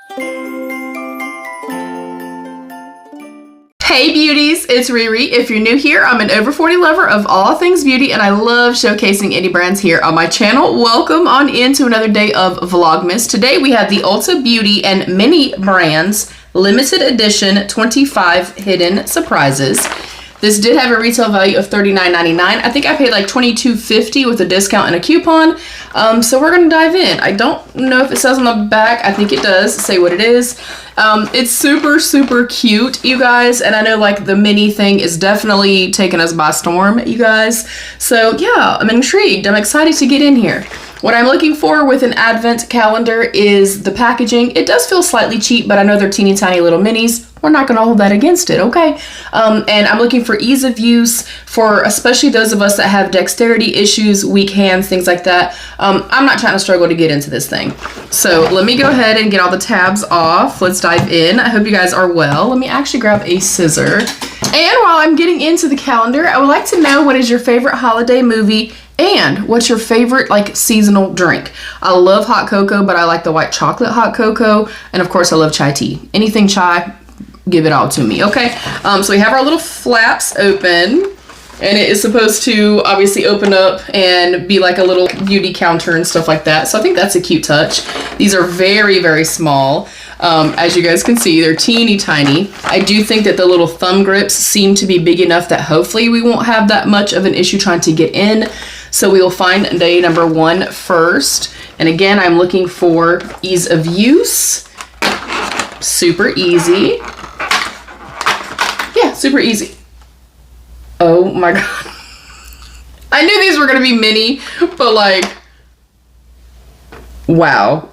Hey beauties, it's Riri. If you're new here, I'm an over 40 lover of all things beauty and I love showcasing indie brands here on my channel. Welcome on into another day of Vlogmas. Today we have the Ulta Beauty and Mini Brands limited edition 25 hidden surprises. This did have a retail value of $39.99. I think I paid like $22.50 with a discount and a coupon. So we're gonna dive in. I don't know if it says on the back. I think it does say what it is. It's super cute, you guys. And I know like the mini thing is definitely taking us by storm, you guys. So yeah, I'm intrigued. I'm excited to get in here. What I'm looking for with an advent calendar is the packaging. It does feel slightly cheap, but I know they're teeny tiny little minis. We're not gonna hold that against it, okay? And I'm looking for ease of use for especially those of us that have dexterity issues, weak hands, things like that. I'm not trying to struggle to get into this thing. So let me go ahead and get all the tabs off. Let's dive in. I hope you guys are well. Let me actually grab a scissor. And while I'm getting into the calendar, I would like to know what is your favorite holiday movie and what's your favorite like seasonal drink. I love hot cocoa, but I like the white chocolate hot cocoa. And of course I love chai tea. Anything chai, give it all to me, okay? So we have our little flaps open and it is supposed to obviously open up and be like a little beauty counter and stuff like that. So I think that's a cute touch. These are very small. As you guys can see, they're teeny tiny. I do think that the little thumb grips seem to be big enough that hopefully we won't have that much of an issue trying to get in. So we will find day number 1 first. And again, I'm looking for ease of use. Super easy. Yeah, super easy. Oh my god. I knew these were gonna be mini, but like, wow.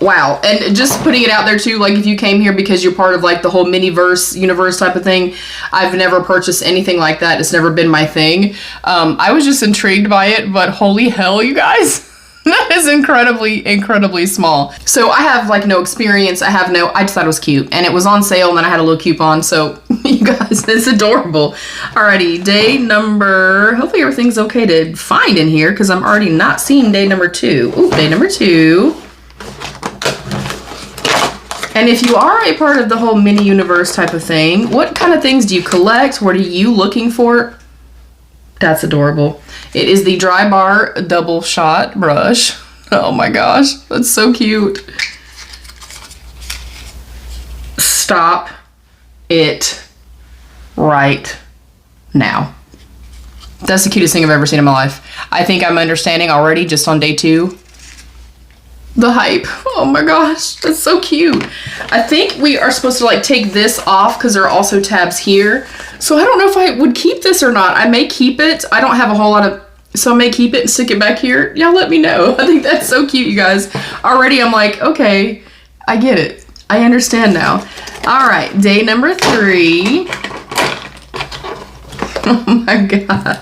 Wow. And just putting it out there too, like if you came here because you're part of like the whole mini-verse universe type of thing, I've never purchased anything like that. It's never been my thing. I was just intrigued by it, but holy hell, you guys. That is incredibly small. So I have like no experience. I just thought it was cute and it was on sale and then I had a little coupon. So you guys, it's adorable. Alrighty, day number, hopefully everything's okay to find in here because I'm already not seeing day number 2. Ooh, day number 2. And if you are a part of the whole mini universe type of thing, what kind of things do you collect? What are you looking for? That's adorable. It is the Dry Bar Double Shot Brush. Oh my gosh, that's so cute. Stop it right now. That's the cutest thing I've ever seen in my life. I think I'm understanding already just on day 2. The hype. Oh my gosh, that's so cute. I think we are supposed to like take this off because there are also tabs here. So I don't know if I would keep this or not. I may keep it. I don't have a whole lot of, so I may keep it and stick it back here. Y'all let me know. I think that's so cute, you guys. Already I'm like, okay, I get it. I understand now. All right, day number 3. Oh my god.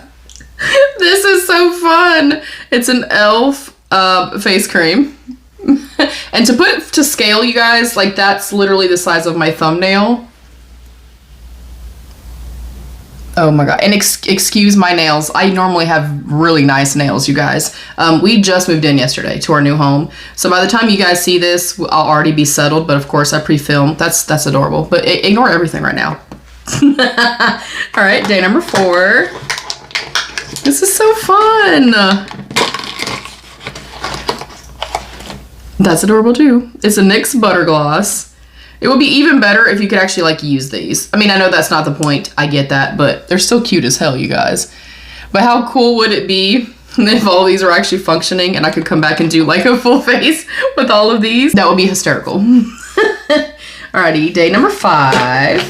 This is so fun. It's an e.l.f. Face cream. And to put it to scale, you guys, like that's literally the size of my thumbnail. Oh my god. And excuse my nails. I normally have really nice nails, you guys. We just moved in yesterday to our new home. So by the time you guys see this, I'll already be settled. But of course I pre-filmed. That's adorable. But ignore everything right now. All right, day number 4. This is so fun. That's adorable too. It's a NYX Butter Gloss. It would be even better if you could actually like use these. I mean, I know that's not the point. I get that, but they're so cute as hell, you guys. But how cool would it be if all these were actually functioning and I could come back and do like a full face with all of these? That would be hysterical. Alrighty, day number 5.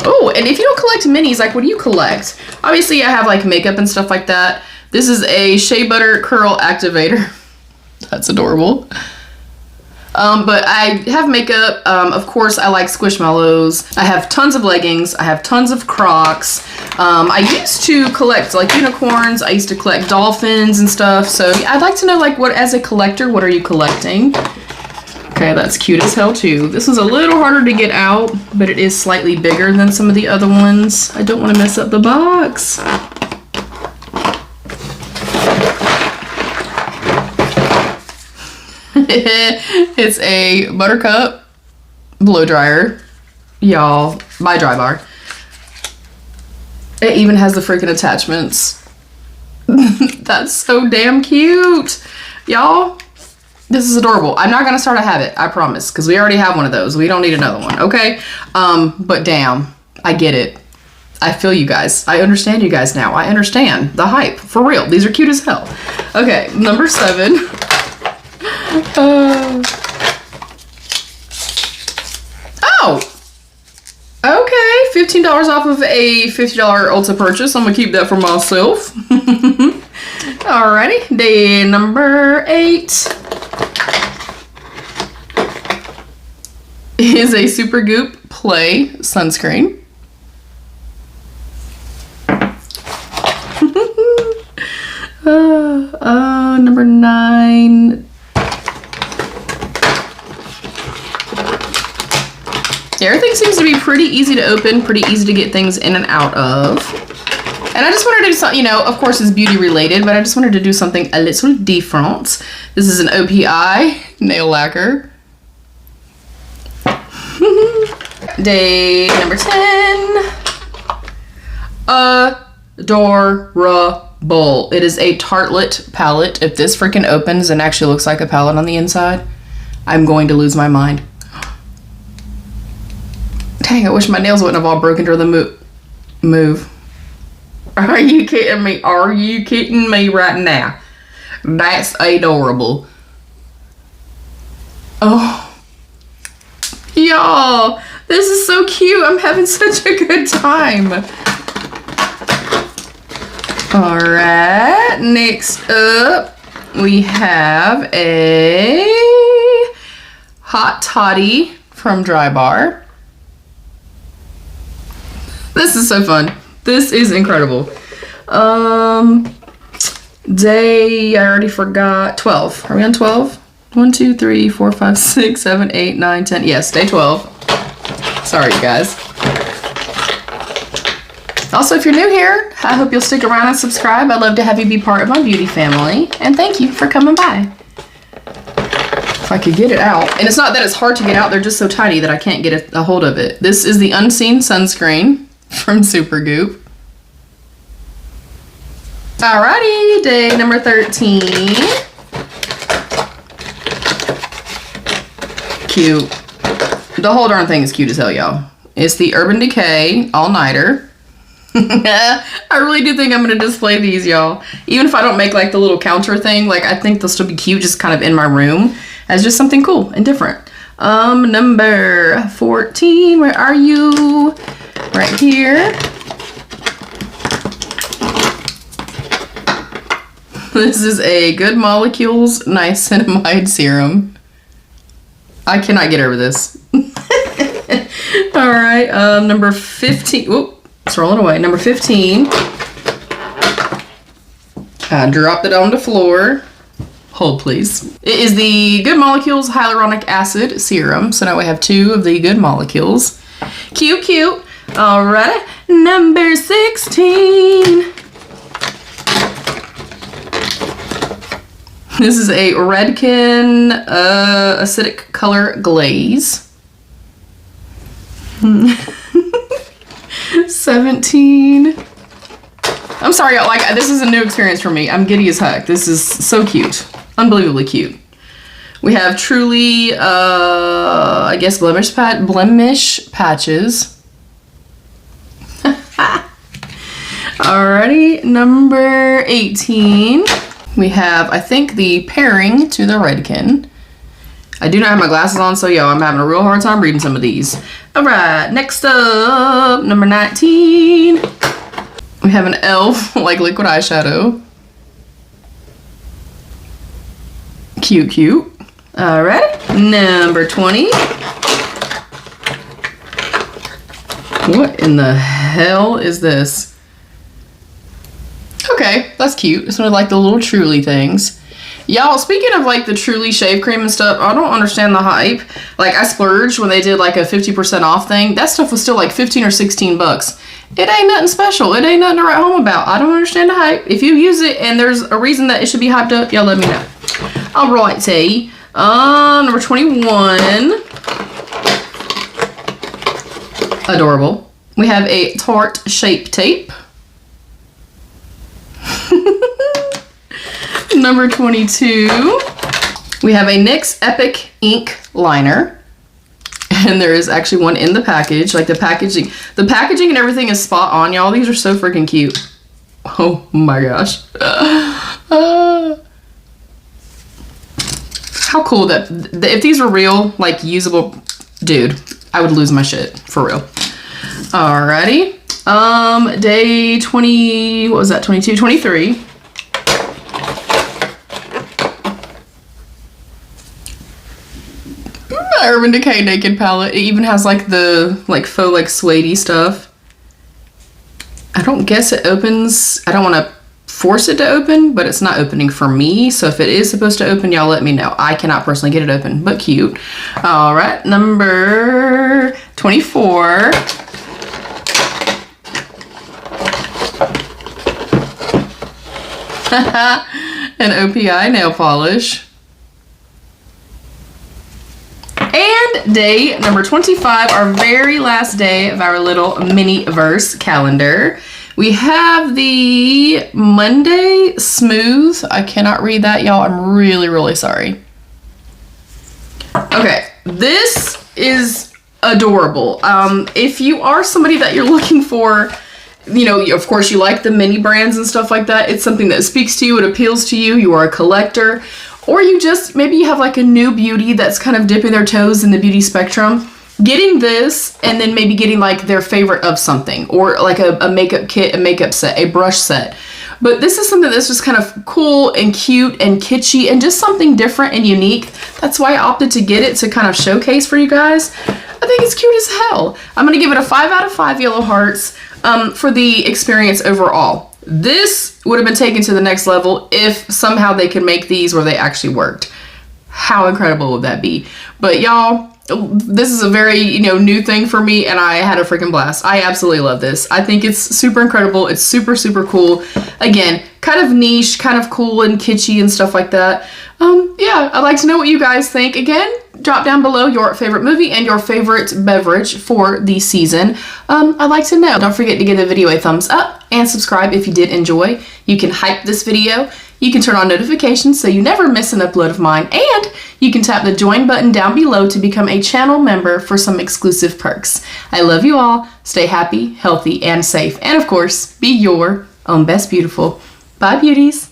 Oh, and if you don't collect minis, like what do you collect? Obviously I have like makeup and stuff like that. This is a Shea Butter Curl Activator. That's adorable. But I have makeup. Of course, I like Squishmallows. I have tons of leggings. I have tons of Crocs. I used to collect like unicorns. I used to collect dolphins and stuff. So yeah, I'd like to know like what, as a collector, what are you collecting? Okay, that's cute as hell too. This is a little harder to get out, but it is slightly bigger than some of the other ones. I don't want to mess up the box. It's a buttercup blow dryer, y'all, by Dry Bar. It even has the freaking attachments. That's so damn cute, y'all. This is adorable. I'm not gonna start a habit, I promise, because we already have one of those. We don't need another one, okay? But damn, I get it. I feel you guys. I understand you guys now. I understand the hype, for real. These are cute as hell. Okay, number 7. Oh, okay, $15 off of a $50 Ulta purchase. I'm gonna keep that for myself. Alrighty, day number 8 is a Super Goop Play sunscreen. Number 9. Everything seems to be pretty easy to open, pretty easy to get things in and out of. And I just wanted to do something, you know, of course it's beauty related, but I just wanted to do something a little different. This is an OPI nail lacquer. Day number 10. Adorable. It is a Tartelette palette. If this freaking opens and actually looks like a palette on the inside, I'm going to lose my mind. Dang, I wish my nails wouldn't have all broken during the move. Are you kidding me? Are you kidding me right now? That's adorable. Oh. Y'all, this is so cute. I'm having such a good time. All right, next up, we have a Hot Toddy from Dry Bar. This is so fun. This is incredible. Day, I already forgot, 12. Are we on 12? 1, 2, 3, 4, 5, 6, 7, 8, 9, 10. Yes, day 12. Sorry, you guys. Also, if you're new here, I hope you'll stick around and subscribe. I'd love to have you be part of my beauty family. And thank you for coming by. If I could get it out. And it's not that it's hard to get out. They're just so tiny that I can't get a hold of it. This is the Unseen Sunscreen from Super Goop. Alrighty, day number 13. Cute. The whole darn thing is cute as hell, y'all. It's the Urban Decay All-Nighter. I really do think I'm going to display these, y'all. Even if I don't make like the little counter thing, like I think they'll still be cute just kind of in my room as just something cool and different. Number 14, where are you? Right here. This is a Good Molecules Niacinamide Serum. I cannot get over this. All right, number 15. Whoop, it's rolling away. Number 15. I dropped it on the floor. Hold, please. It is the Good Molecules Hyaluronic Acid Serum. So now we have 2 of the Good Molecules. Cute, cute. All right, number 16. This is a Redken Acidic Color Glaze. 17. I'm sorry, like this is a new experience for me. I'm giddy as heck. This is so cute. Unbelievably cute. We have Truly, I guess blemish patches. Alrighty, number 18. We have, I think, the pairing to the Redken. I do not have my glasses on, so yo, I'm having a real hard time reading some of these. Alright, next up, number 19. We have an e.l.f. like liquid eyeshadow. Cute, cute. Alright, number 20. What in the hell is this? Okay, that's cute. It's one of like the little Truly things. Y'all, speaking of like the Truly shave cream and stuff, I don't understand the hype. Like I splurged when they did like a 50% off thing. That stuff was still like 15 or 16 bucks. It ain't nothing special. It ain't nothing to write home about. I don't understand the hype. If you use it and there's a reason that it should be hyped up, y'all let me know. Alright, T. Number 21. Adorable. We have a Tarte Shape Tape. Number 22. We have a NYX Epic Ink Liner. And there is actually one in the package. Like the packaging and everything is spot on, y'all. These are so freaking cute. Oh my gosh. How cool that if these were real, like usable, dude, I would lose my shit for real. Alrighty. Day 20, what was that? 22, 23. Urban Decay Naked Palette. It even has like the faux like suede stuff. I don't guess it opens. I don't want to force it to open, but it's not opening for me. So if it is supposed to open, y'all let me know. I cannot personally get it open, but cute. All right, number 24. An OPI nail polish. And day number 25, our very last day of our little mini verse calendar. We have the Monday Smooth. I cannot read that, y'all. I'm really, really sorry. Okay, this is adorable. If you are somebody that you're looking for, you know, of course you like the mini brands and stuff like that. It's something that speaks to you, it appeals to you, you are a collector. Or you just, maybe you have like a new beauty that's kind of dipping their toes in the beauty spectrum. Getting this and then maybe getting like their favorite of something, or like a makeup kit, a makeup set, a brush set. But this is something that's just kind of cool and cute and kitschy and just something different and unique. That's why I opted to get it to kind of showcase for you guys. I think it's cute as hell. I'm gonna give it a 5 out of 5 yellow hearts for the experience overall. This would have been taken to the next level if somehow they could make these where they actually worked. How incredible would that be? But y'all, this is a very, you know, new thing for me, and I had a freaking blast. I absolutely love this. I think it's super incredible. It's super, super cool. Again, kind of niche, kind of cool and kitschy and stuff like that. Yeah, I'd like to know what you guys think. Again, drop down below your favorite movie and your favorite beverage for the season. I'd like to know. Don't forget to give the video a thumbs up and subscribe if you did enjoy. You can hype this video. You can turn on notifications so you never miss an upload of mine, and you can tap the join button down below to become a channel member for some exclusive perks. I love you all. Stay happy, healthy, and safe. And of course, be your own best beautiful. Bye, beauties.